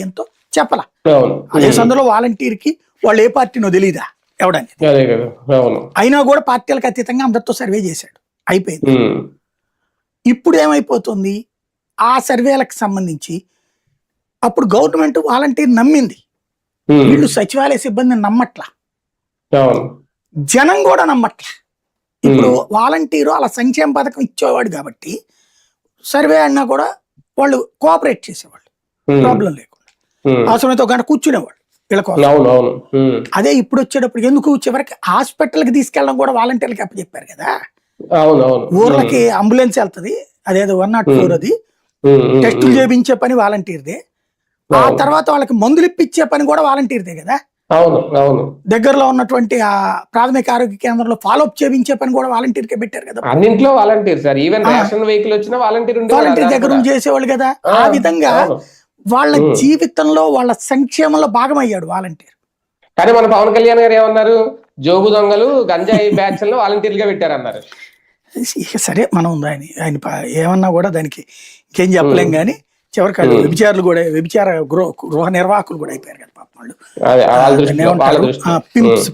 ఎంతో చెప్పాల. అదే సందులో వాలంటీర్కి వాళ్ళు ఏ పార్టీనో తెలియదా ఎవడని, అయినా కూడా పార్టీలకు అతీతంగా అందరితో సర్వే చేశాడు, అయిపోయింది. ఇప్పుడు ఏమైపోతుంది, ఆ సర్వేలకు సంబంధించి అప్పుడు గవర్నమెంట్ వాలంటీర్ నమ్మింది, వీళ్ళు సచివాలయ సిబ్బందిని నమ్మట్లా, జనం కూడా నమ్మట్లా. ఇప్పుడు వాలంటీరు అలా సంక్షేమ పథకం ఇచ్చేవాడు కాబట్టి సర్వే అన్నా కూడా వాళ్ళు కోఆపరేట్ చేసేవాళ్ళు, ప్రాబ్లం లేకుండా అవసరమైతే ఒక గంట కూర్చునేవాళ్ళు వీళ్ళ కోసం. అదే ఇప్పుడు వచ్చేటప్పుడు ఎందుకు చివరికి హాస్పిటల్కి తీసుకెళ్ళడం కూడా వాలంటీర్లకి అప్పచెప్పారు కదా. ఊర్లకి అంబులెన్స్ వెళ్తుంది, అదేదో 104 అది టెస్టులు చేయించే పని వాలంటీర్దే, ఆ తర్వాత వాళ్ళకి మందులు ఇప్పించే పని కూడా వాలంటీర్దే కదా. దగ్గరలో ఉన్నటువంటి ఆ ప్రాథమిక ఆరోగ్య కేంద్రంలో ఫాలోఅప్ చేయించే పని కూడా వాలంటీర్కే పెట్టారు కదా. అన్నింటిలో volunteer sir, even ration vehicle వచ్చినా వాలంటీర్ దగ్గర నుంచి చేసేవాళ్ళు కదా. ఆ విధంగా వాళ్ళ జీవితంలో వాళ్ళ సంక్షేమంలో భాగమయ్యాడు వాలంటీర్. కానీ మన పవన్ కళ్యాణ్ గారు ఏమన్నారు, జోగు దొంగలు గంజాయి బ్యాచ్ లో వాలంటీర్లుగా పెట్టారన్నారు. సరే మనం ఆయన ఏమన్నా కూడా దానికి ఇంకేం చెప్పలేం, కానీ చివరికి వ్యభిచారులు కూడా వ్యభిచార గృహ నిర్వాహకులు కూడా అయిపోయారు కదా పాపం వాళ్ళు.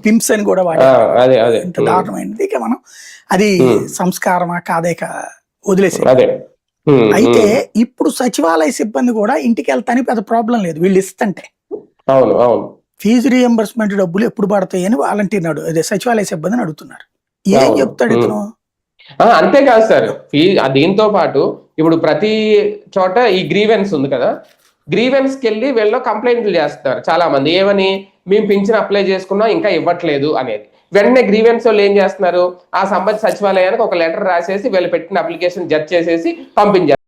పింప్స్ అని కూడా వాడారు, ఇంత దారుణమైనది. ఇక మనం అది సంస్కారమా కాదేక వదిలేసే. అయితే ఇప్పుడు సచివాలయ సిబ్బంది కూడా ఇంటికి వెళ్తానికి పెద్ద ప్రాబ్లం లేదు, వీళ్ళు ఇస్తుంటే ఫీజు రీఎంబర్స్మెంట్ డబ్బులు ఎప్పుడు పడతాయి అని వాలంటీర్ అదే సచివాలయ సిబ్బందిని అడుగుతున్నారు. ఏం చెప్తాడు ఇతను? అంతేకాదు సార్, దీంతో పాటు ఇప్పుడు ప్రతి చోట ఈ గ్రీవెన్స్ ఉంది కదా, గ్రీవెన్స్ కి వెళ్ళి వీళ్ళు కంప్లైంట్లు చేస్తారు చాలా మంది, ఏమని మేము పింఛన్ అప్లై చేసుకున్నా ఇంకా ఇవ్వట్లేదు అనేది. వెంటనే గ్రీవెన్స్ వాళ్ళు ఏం చేస్తున్నారు, ఆ సంబంధిత సచివాలయానికి ఒక లెటర్ రాసేసి వీళ్ళు పెట్టిన అప్లికేషన్ జడ్జ్ చేసేసి పంపించారు.